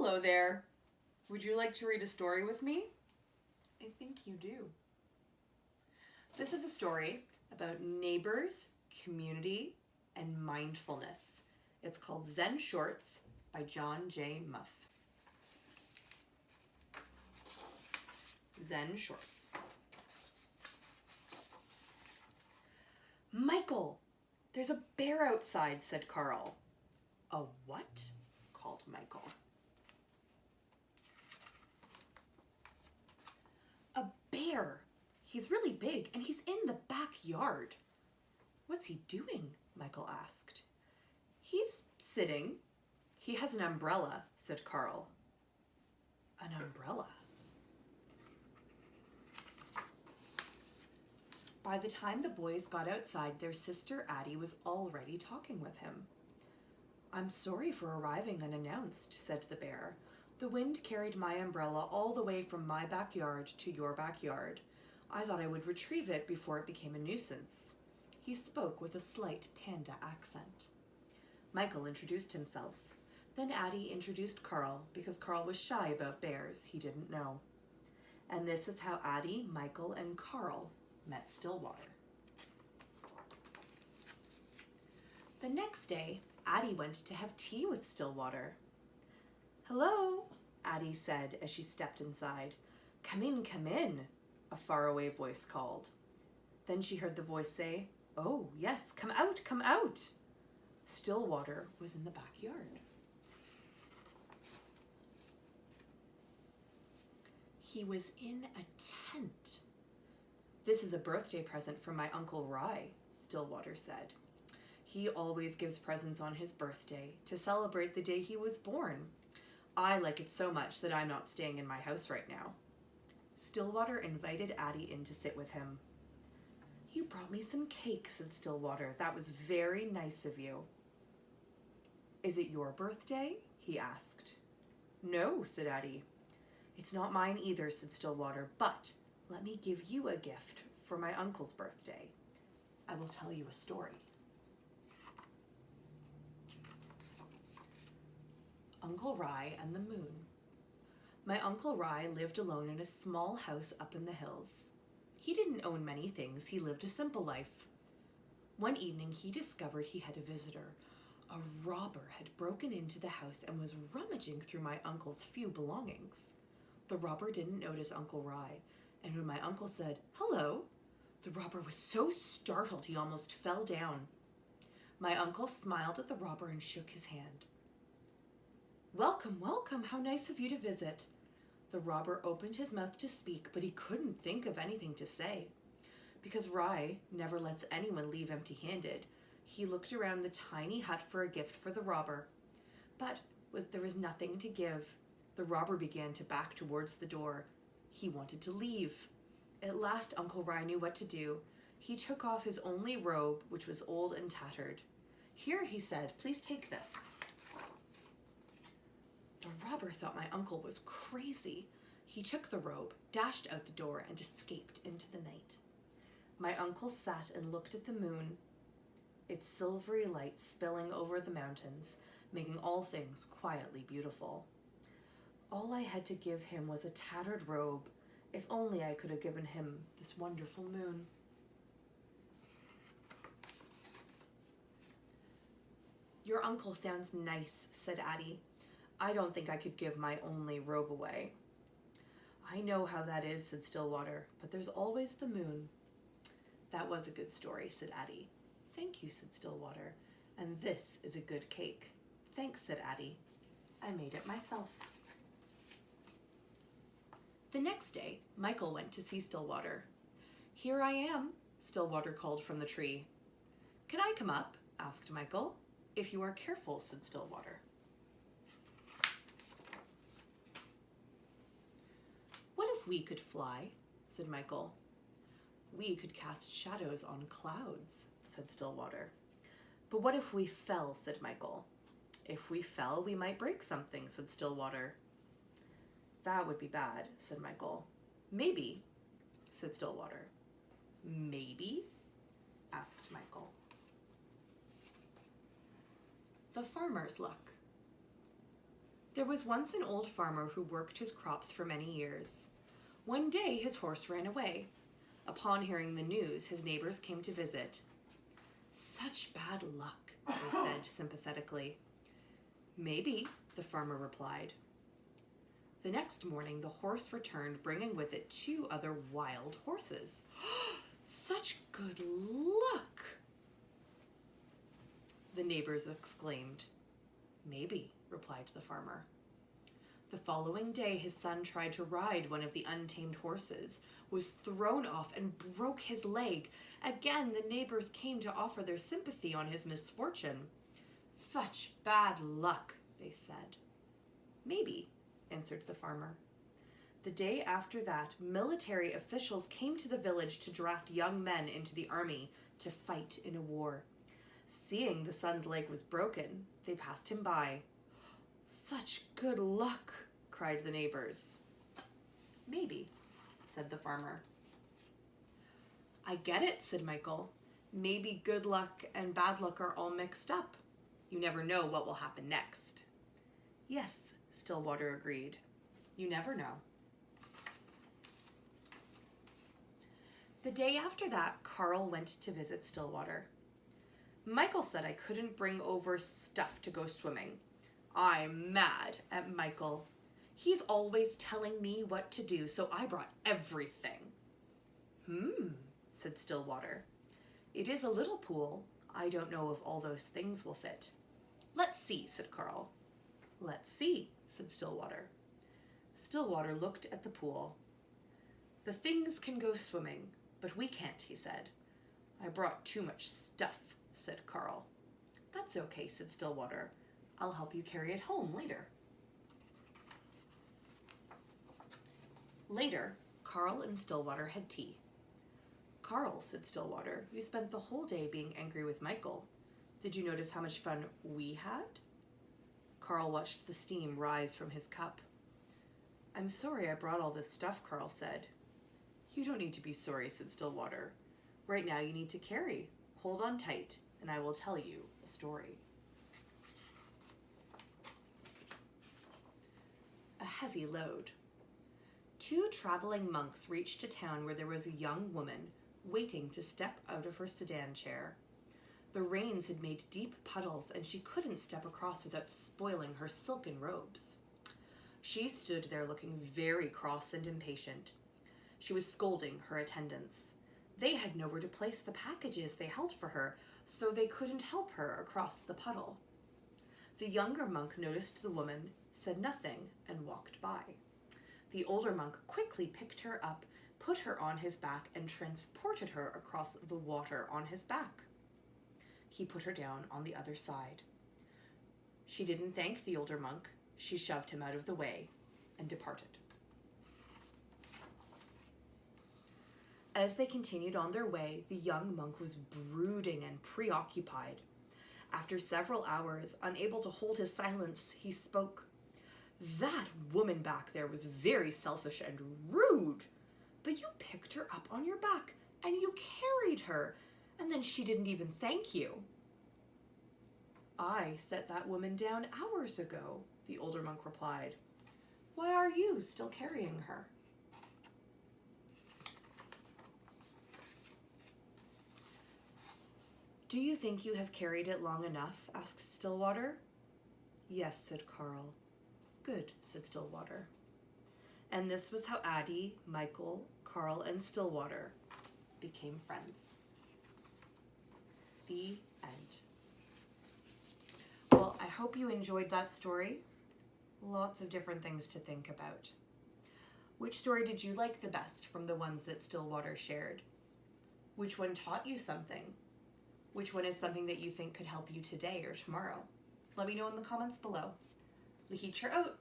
Hello there. Would you like to read a story with me? I think you do. This is a story about neighbors, community, and mindfulness. It's called Zen Shorts by Jon J. Muth. Zen Shorts. Michael, there's a bear outside, said Carl. A what? Called Michael. A bear. He's really big and he's in the backyard. What's he doing? Michael asked. He's sitting. He has an umbrella, said Carl. An umbrella? By the time the boys got outside, their sister Addie was already talking with him. I'm sorry for arriving unannounced, said the bear. The wind carried my umbrella all the way from my backyard to your backyard. I thought I would retrieve it before it became a nuisance. He spoke with a slight panda accent. Michael introduced himself. Then Addie introduced Carl because Carl was shy about bears he didn't know. And this is how Addie, Michael, and Carl met Stillwater. The next day, Addie went to have tea with Stillwater. Hello, Addie said as she stepped inside. Come in, a faraway voice called. Then she heard the voice say, oh, yes, come out, come out. Stillwater was in the backyard. He was in a tent. This is a birthday present from my Uncle Rye, Stillwater said. He always gives presents on his birthday to celebrate the day he was born. I like it so much that I'm not staying in my house right now. Stillwater invited Addie in to sit with him. You brought me some cake, said Stillwater. That was very nice of you. Is it your birthday? He asked. No, said Addie. It's not mine either, said Stillwater, but let me give you a gift for my uncle's birthday. I will tell you a story. Uncle Rye and the Moon. My Uncle Rye lived alone in a small house up in the hills. He didn't own many things. He lived a simple life. One evening he discovered he had a visitor. A robber had broken into the house and was rummaging through my uncle's few belongings. The robber didn't notice Uncle Rye, and when my uncle said, hello, the robber was so startled he almost fell down. My uncle smiled at the robber and shook his hand. Welcome, welcome, how nice of you to visit. The robber opened his mouth to speak, but he couldn't think of anything to say. Because Rye never lets anyone leave empty-handed, he looked around the tiny hut for a gift for the robber. But there was nothing to give. The robber began to back towards the door. He wanted to leave. At last Uncle Rye knew what to do. He took off his only robe, which was old and tattered. Here, he said, please take this. The robber thought my uncle was crazy. He took the robe, dashed out the door, and escaped into the night. My uncle sat and looked at the moon, its silvery light spilling over the mountains, making all things quietly beautiful. All I had to give him was a tattered robe. If only I could have given him this wonderful moon. Your uncle sounds nice, said Addie. I don't think I could give my only robe away. I know how that is, said Stillwater, but there's always the moon. That was a good story, said Addie. Thank you, said Stillwater. And this is a good cake. Thanks, said Addie. I made it myself. The next day, Michael went to see Stillwater. Here I am, Stillwater called from the tree. Can I come up? Asked Michael. If you are careful, said Stillwater. What if we could fly? Said Michael. We could cast shadows on clouds, said Stillwater. But what if we fell, said Michael. If we fell, we might break something, said Stillwater. That would be bad, said Michael. Maybe, said Stillwater. Maybe? Asked Michael. The farmer's luck. There was once an old farmer who worked his crops for many years. One day his horse ran away. Upon hearing the news, his neighbors came to visit. "Such bad luck," they said sympathetically. "Maybe," the farmer replied. The next morning, the horse returned, bringing with it 2 other wild horses. "Such good luck!" the neighbors exclaimed. "Maybe," replied the farmer. The following day, his son tried to ride one of the untamed horses, was thrown off, and broke his leg. Again, the neighbors came to offer their sympathy on his misfortune. "Such bad luck," they said. "Maybe," answered the farmer. The day after that, military officials came to the village to draft young men into the army to fight in a war. Seeing the son's leg was broken, they passed him by. "Such good luck," cried the neighbors. "Maybe," said the farmer. "I get it," said Michael. "Maybe good luck and bad luck are all mixed up. You never know what will happen next." "Yes," Stillwater agreed. "You never know." The day after that, Carl went to visit Stillwater. "Michael said I couldn't bring over stuff to go swimming. I'm mad at Michael. He's always telling me what to do, so I brought everything." Said Stillwater. "It is a little pool. I don't know if all those things will fit." "Let's see," said Carl. "Let's see," said Stillwater. Stillwater looked at the pool. "The things can go swimming, but we can't," he said. "I brought too much stuff," said Carl. "That's okay," said Stillwater. "I'll help you carry it home later." Later, Carl and Stillwater had tea. "Carl," said Stillwater, "you spent the whole day being angry with Michael. Did you notice how much fun we had?" Carl watched the steam rise from his cup. "I'm sorry I brought all this stuff," Carl said. "You don't need to be sorry," said Stillwater. "Right now you need to carry. Hold on tight, and I will tell you a story." A heavy load. 2 traveling monks reached a town where there was a young woman waiting to step out of her sedan chair. The rains had made deep puddles, and she couldn't step across without spoiling her silken robes. She stood there looking very cross and impatient. She was scolding her attendants. They had nowhere to place the packages they held for her, so they couldn't help her across the puddle. The younger monk noticed the woman, said nothing, and walked by. The older monk quickly picked her up, put her on his back, and transported her across the water on his back. He put her down on the other side. She didn't thank the older monk. She shoved him out of the way and departed. As they continued on their way, the young monk was brooding and preoccupied. After several hours, unable to hold his silence, he spoke. "That woman back there was very selfish and rude, but you picked her up on your back and you carried her, and then she didn't even thank you." "I set that woman down hours ago," the older monk replied. "Why are you still carrying her?" "Do you think you have carried it long enough?" asked Stillwater. "Yes," said Carl. "Good," said Stillwater. And this was how Addie, Michael, Carl, and Stillwater became friends. The end. Well, I hope you enjoyed that story. Lots of different things to think about. Which story did you like the best from the ones that Stillwater shared? Which one taught you something? Which one is something that you think could help you today or tomorrow? Let me know in the comments below. Lahitra out.